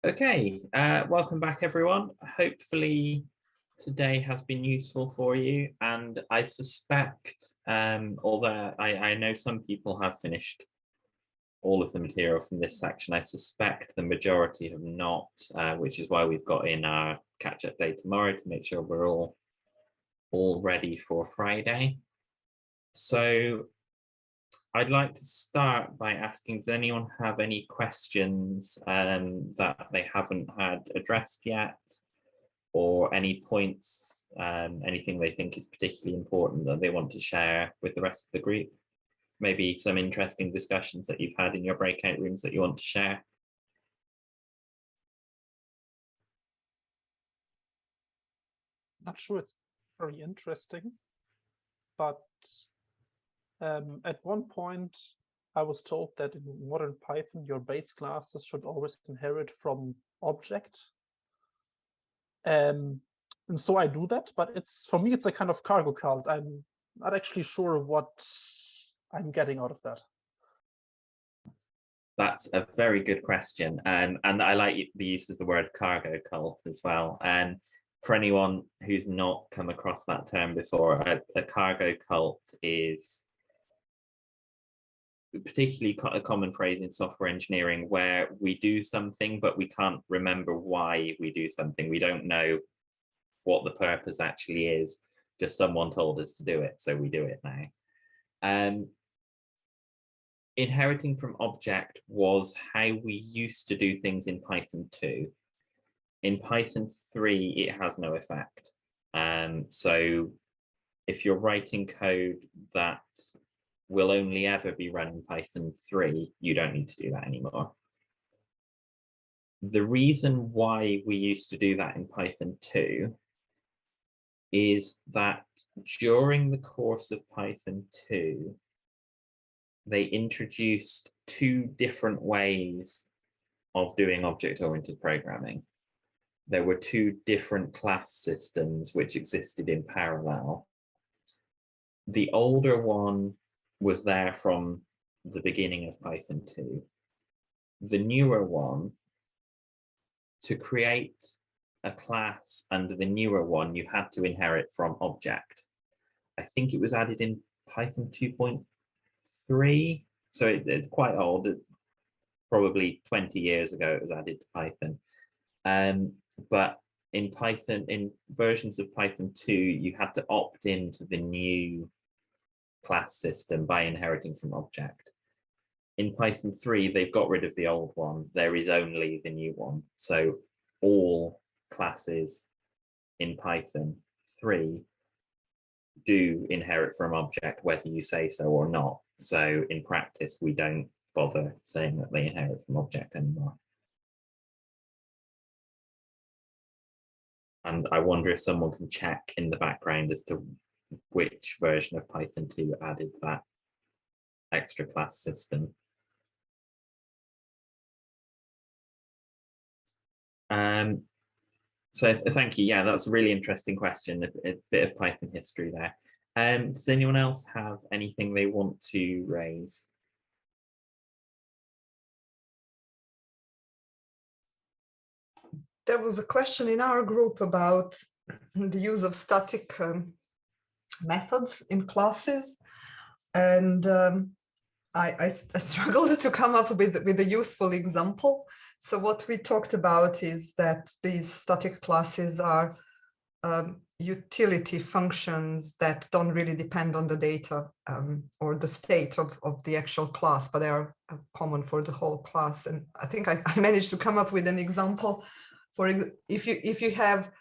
Okay, welcome back everyone. Hopefully today has been useful for you, and I suspect, although I know some people have finished all of the material from this section, I suspect the majority have not, which is why we've got in our catch-up day tomorrow to make sure we're all ready for Friday. So I'd like to start by asking, does anyone have any questions that they haven't had addressed yet, or any points, anything they think is particularly important that they want to share with the rest of the group? Maybe some interesting discussions that you've had in your breakout rooms that you want to share? Not sure it's very interesting, but at one point I was told that in modern Python your base classes should always inherit from object, and so I do that, but for me it's a kind of cargo cult. I'm not actually sure what I'm getting out of that. That's a very good question, and I like the use of the word cargo cult as well. And for anyone who's not come across that term before, a cargo cult is particularly a common phrase in software engineering where we do something, but we can't remember why we do something. We don't know what the purpose actually is, just someone told us to do it, so we do it now. Inheriting from object was how we used to do things in Python 2. In Python 3, it has no effect. So if you're writing code that will only ever be run in Python 3, you don't need to do that anymore. The reason why we used to do that in Python 2 is that during the course of Python 2, they introduced two different ways of doing object-oriented programming. There were two different class systems which existed in parallel. The older one was there from the beginning of Python 2. The newer one, to create a class under the newer one, you had to inherit from object. I think it was added in Python 2.3, so it's quite old. Probably 20 years ago it was added to Python. But in Python, in versions of Python 2, you had to opt into the new class system by inheriting from object. In Python 3, they've got rid of the old one. There is only the new one. So all classes in Python 3 do inherit from object, whether you say so or not. So in practice, we don't bother saying that they inherit from object anymore. And I wonder if someone can check in the background as to which version of Python 2 added that extra class system. So thank you. Yeah, that's a really interesting question, a bit of Python history there. Does anyone else have anything they want to raise? There was a question in our group about the use of static methods in classes, and I struggled to come up with a useful example. So what we talked about is that these static classes are utility functions that don't really depend on the data or the state of the actual class, but they are common for the whole class. And I think I managed to come up with an example. For if you have,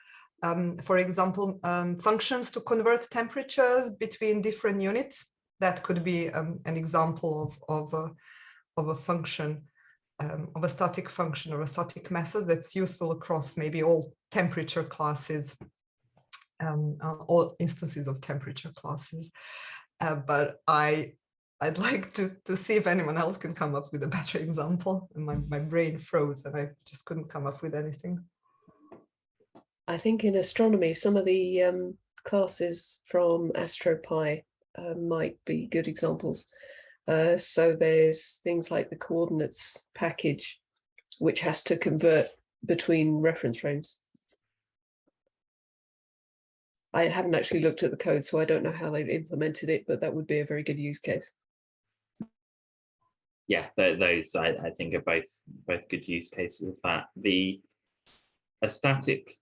for example, functions to convert temperatures between different units, that could be an example of a function, of a static function or a static method that's useful across maybe all temperature classes, all instances of temperature classes. But I'd like to see if anyone else can come up with a better example. And my brain froze and I just couldn't come up with anything. I think in astronomy, some of the classes from AstroPy might be good examples. So there's things like the coordinates package, which has to convert between reference frames. I haven't actually looked at the code, so I don't know how they've implemented it, but that would be a very good use case. Yeah, those I think are both good use cases of that. A static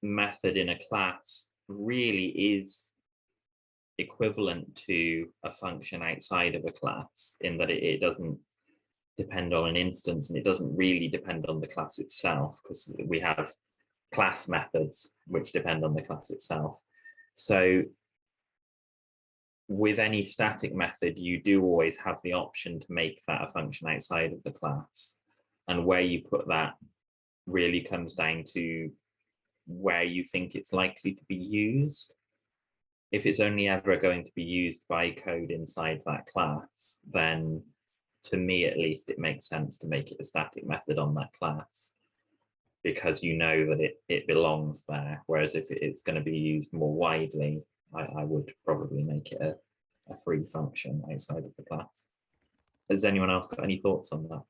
method in a class really is equivalent to a function outside of a class in that it doesn't depend on an instance, and it doesn't really depend on the class itself, because we have class methods which depend on the class itself. So with any static method, you do always have the option to make that a function outside of the class, and where you put that really comes down to where you think it's likely to be used. If it's only ever going to be used by code inside that class, then to me at least, it makes sense to make it a static method on that class, because you know that it belongs there. Whereas if it's going to be used more widely, I would probably make it a free function outside of the class. Has anyone else got any thoughts on that?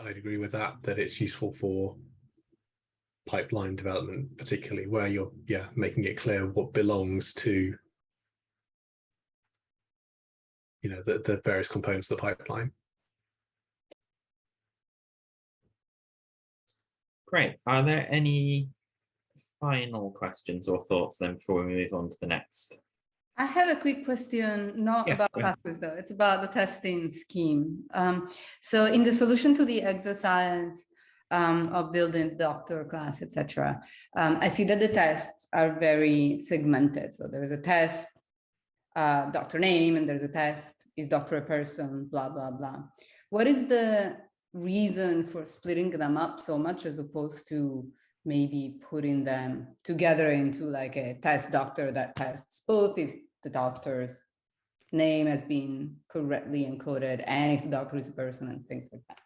I'd agree with that it's useful for pipeline development, particularly where you're making it clear what belongs to the various components of the pipeline. Great. Are there any final questions or thoughts then before we move on to the next? I have a quick question, not about classes though, it's about the testing scheme. So in the solution to the exercise of building doctor class, etc., I see that the tests are very segmented. So there is a test, doctor name, and there's a test, is doctor a person, blah, blah, blah. What is the reason for splitting them up so much as opposed to maybe putting them together into like a test doctor that tests both if the doctor's name has been correctly encoded and if the doctor is a person and things like that?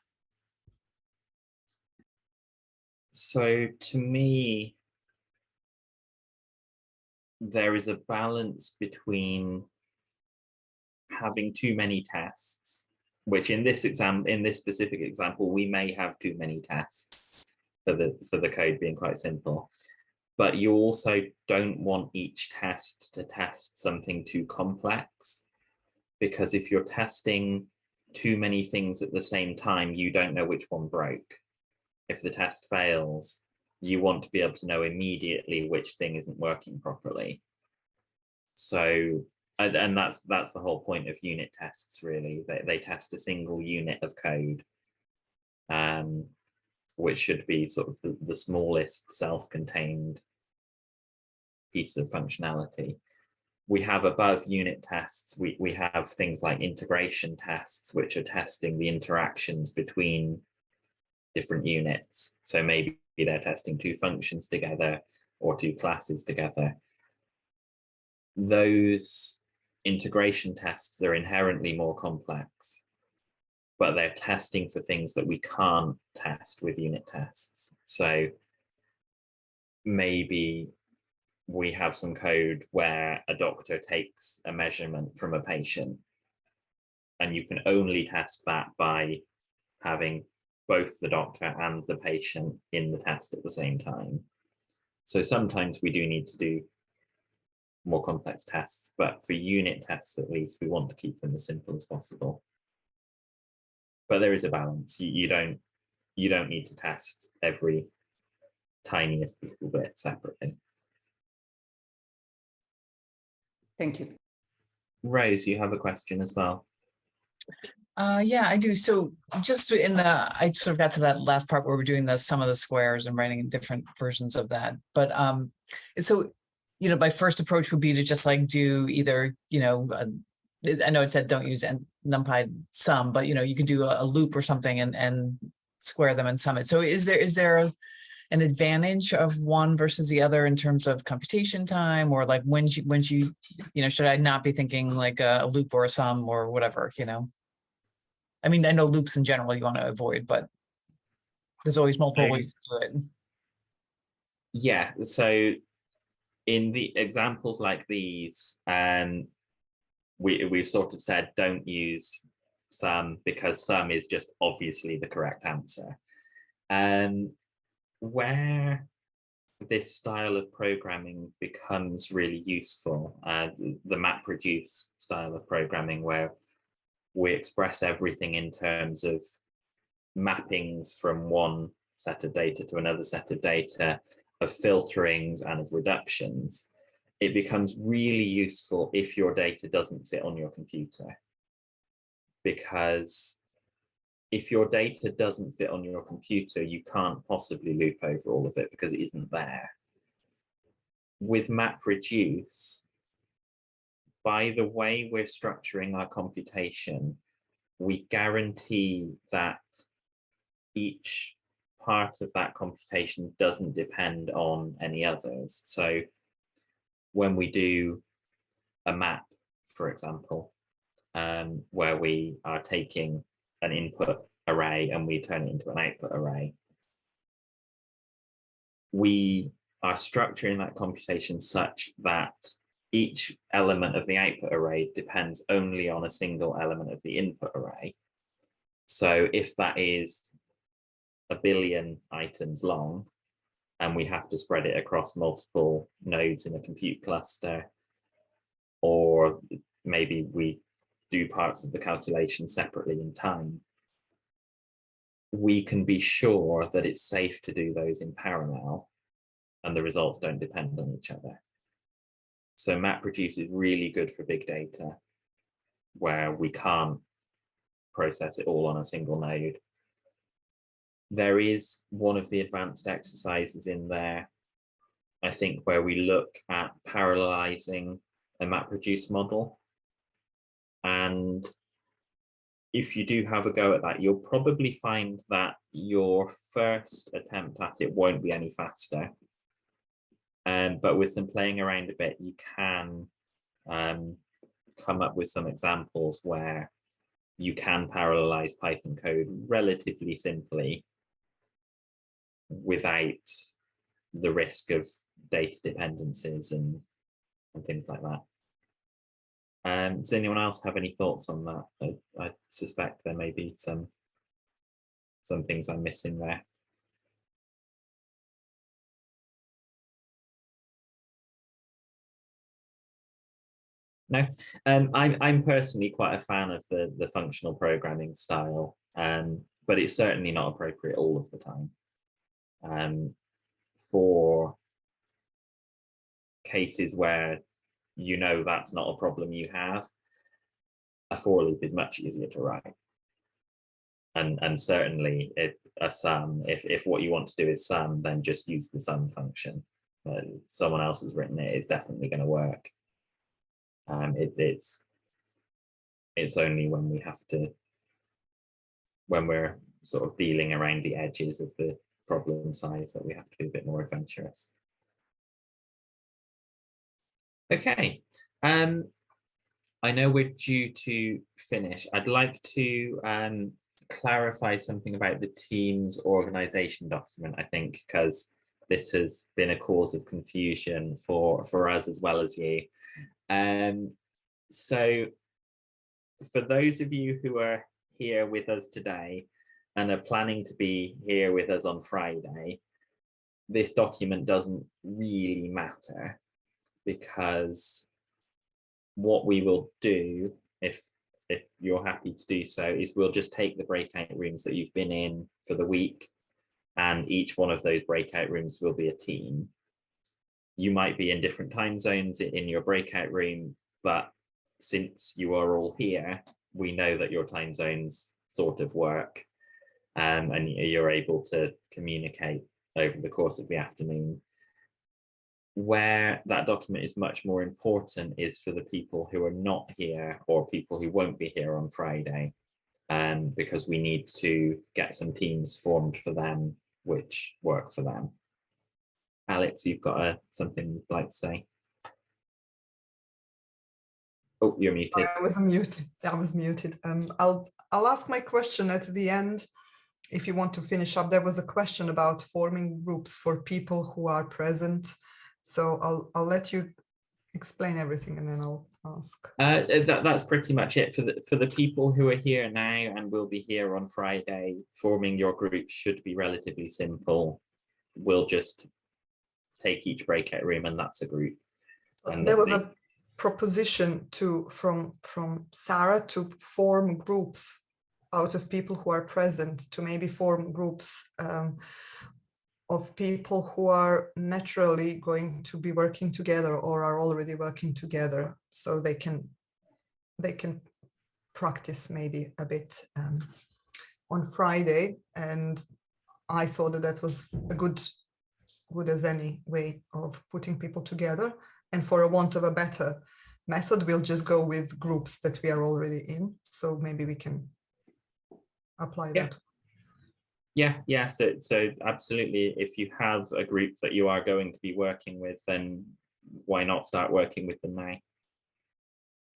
So to me, there is a balance between having too many tests, which in this specific example, we may have too many tests for the code being quite simple. But you also don't want each test to test something too complex, because if you're testing too many things at the same time, you don't know which one broke. If the test fails, you want to be able to know immediately which thing isn't working properly. So, and that's the whole point of unit tests, really. They test a single unit of code, which should be sort of the smallest self-contained piece of functionality. We have above unit tests, we have things like integration tests, which are testing the interactions between different units. So maybe they're testing two functions together or two classes together. Those integration tests are inherently more complex, but they're testing for things that we can't test with unit tests. So maybe we have some code where a doctor takes a measurement from a patient, and you can only test that by having both the doctor and the patient in the test at the same time. So sometimes we do need to do more complex tests, but for unit tests at least, we want to keep them as simple as possible. But there is a balance. You don't need to test every tiniest little bit separately. Thank you. Rose, you have a question as well. Yeah, I do. So just I sort of got to that last part where we're doing the sum of the squares and writing different versions of that. But so, my first approach would be to just like do either, I know it said don't use NumPy sum, but you can do a loop or something and square them and sum it. So is there an advantage of one versus the other in terms of computation time, or like when you should I not be thinking like a loop or a sum or whatever, I mean, I know loops in general you want to avoid, but there's always multiple ways to do it. Yeah, so in the examples like these, we've sort of said don't use sum because sum is just obviously the correct answer. Where this style of programming becomes really useful, the MapReduce style of programming, where we express everything in terms of mappings from one set of data to another set of data, of filterings and of reductions, it becomes really useful if your data doesn't fit on your computer. Because if your data doesn't fit on your computer, you can't possibly loop over all of it because it isn't there. With MapReduce, by the way we're structuring our computation, we guarantee that each part of that computation doesn't depend on any others. So when we do a map, for example, where we are taking an input array and we turn it into an output array, we are structuring that computation such that each element of the output array depends only on a single element of the input array. So if that is 1 billion items long and we have to spread it across multiple nodes in a compute cluster, or maybe we do parts of the calculation separately in time, we can be sure that it's safe to do those in parallel and the results don't depend on each other. So MapReduce is really good for big data where we can't process it all on a single node. There is one of the advanced exercises in there, I think, where we look at parallelizing a MapReduce model. And if you do have a go at that, you'll probably find that your first attempt at it won't be any faster. But with some playing around a bit, you can come up with some examples where you can parallelize Python code relatively simply without the risk of data dependencies and things like that. Does anyone else have any thoughts on that? I suspect there may be some things I'm missing there. No, I'm personally quite a fan of the functional programming style, but it's certainly not appropriate all of the time. For cases where you know that's not a problem you have, a for loop is much easier to write. And certainly a sum, if what you want to do is sum, then just use the sum function. Someone else has written it, it's definitely going to work. It's only when we have to, when we're sort of dealing around the edges of the problem size, that we have to be a bit more adventurous. Okay, I know we're due to finish. I'd like to clarify something about the team's organization document, I think, because this has been a cause of confusion for us as well as you. So for those of you who are here with us today and are planning to be here with us on Friday, this document doesn't really matter, because what we will do, if you're happy to do so, is we'll just take the breakout rooms that you've been in for the week, and each one of those breakout rooms will be a team. You might be in different time zones in your breakout room, but since you are all here, we know that your time zones sort of work, and you're able to communicate over the course of the afternoon. Where that document is much more important is for the people who are not here or people who won't be here on Friday, because we need to get some teams formed for them which work for them. Alex, you've got something you'd like to say? Oh, you're muted. I was muted. I was muted. I'll ask my question at the end. If you want to finish up, there was a question about forming groups for people who are present. So I'll let you explain everything and then I'll ask? That's pretty much it for the people who are here now and will be here on Friday. Forming your group should be relatively simple. We'll just take each breakout room and that's a group. And there was a proposition from Sarah to form groups out of people who are present, to maybe form groups of people who are naturally going to be working together or are already working together, so they can practice maybe a bit on Friday. And I thought that was a good as any way of putting people together. And for a want of a better method, we'll just go with groups that we are already in. So maybe we can apply that. Yeah. So absolutely, if you have a group that you are going to be working with, then why not start working with them now?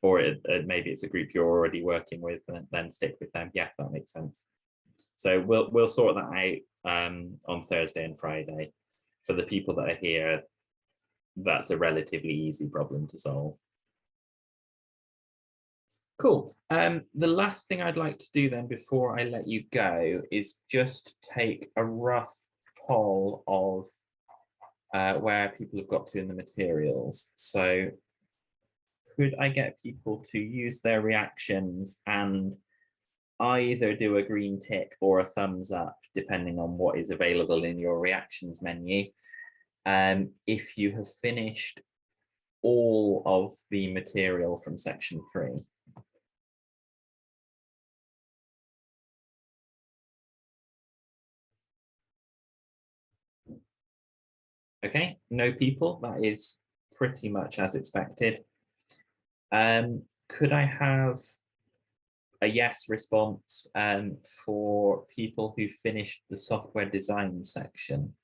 Or maybe it's a group you're already working with, and then stick with them. Yeah, that makes sense. So we'll sort that out on Thursday and Friday. For the people that are here, that's a relatively easy problem to solve. Cool. The last thing I'd like to do then before I let you go is just take a rough poll of where people have got to in the materials. So could I get people to use their reactions and either do a green tick or a thumbs up, depending on what is available in your reactions menu, if you have finished all of the material from section 3. Okay, no people, that is pretty much as expected. Could I have a yes response for people who finished the software design section?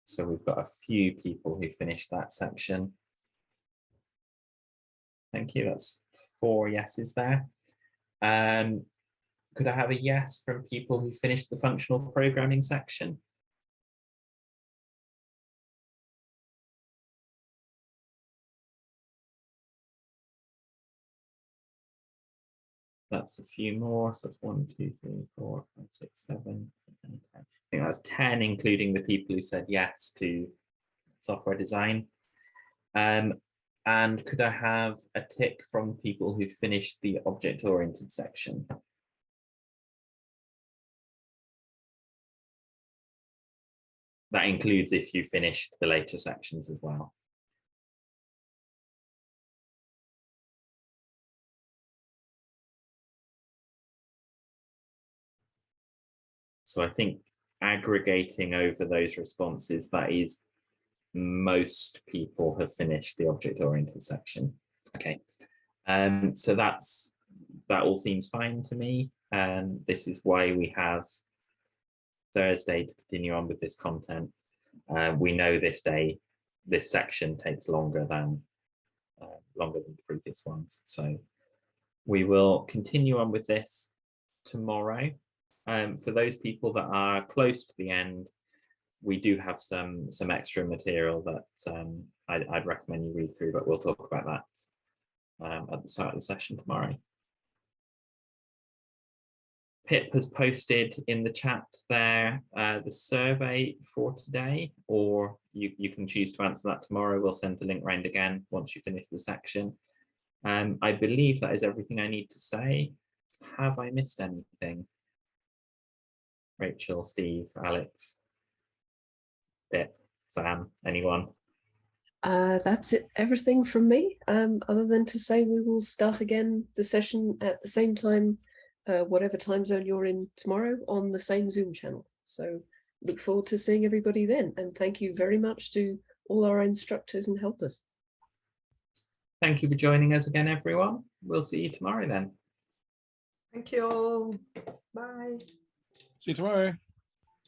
So we've got a few people who finished that section. Thank you, that's 4 yeses there. Could I have a yes from people who finished the functional programming section? That's a few more, so it's 1, 2, 3, 4, 5, 6, 7, 8, 9, 10. I think that's 10, including the people who said yes to software design. And could I have a tick from people who finished the object-oriented section? That includes if you finished the later sections as well. So I think aggregating over those responses, that is most people have finished the object-oriented section. Okay, so that all seems fine to me. This is why we have Thursday to continue on with this content. We know this section takes longer than the previous ones, so we will continue on with this tomorrow. For those people that are close to the end, we do have some extra material that I'd recommend you read through, but we'll talk about that at the start of the session tomorrow. Pip has posted in the chat there the survey for today, or you can choose to answer that tomorrow. We'll send the link round again once you finish the section. I believe that is everything I need to say. Have I missed anything? Rachel, Steve, Alex, Pip, Sam, anyone? That's it, everything from me, other than to say we will start again the session at the same time, whatever time zone you're in tomorrow, on the same Zoom channel. So look forward to seeing everybody then, and thank you very much to all our instructors and helpers. Thank you for joining us again, everyone. We'll see you tomorrow then. Thank you all. Bye. See you tomorrow.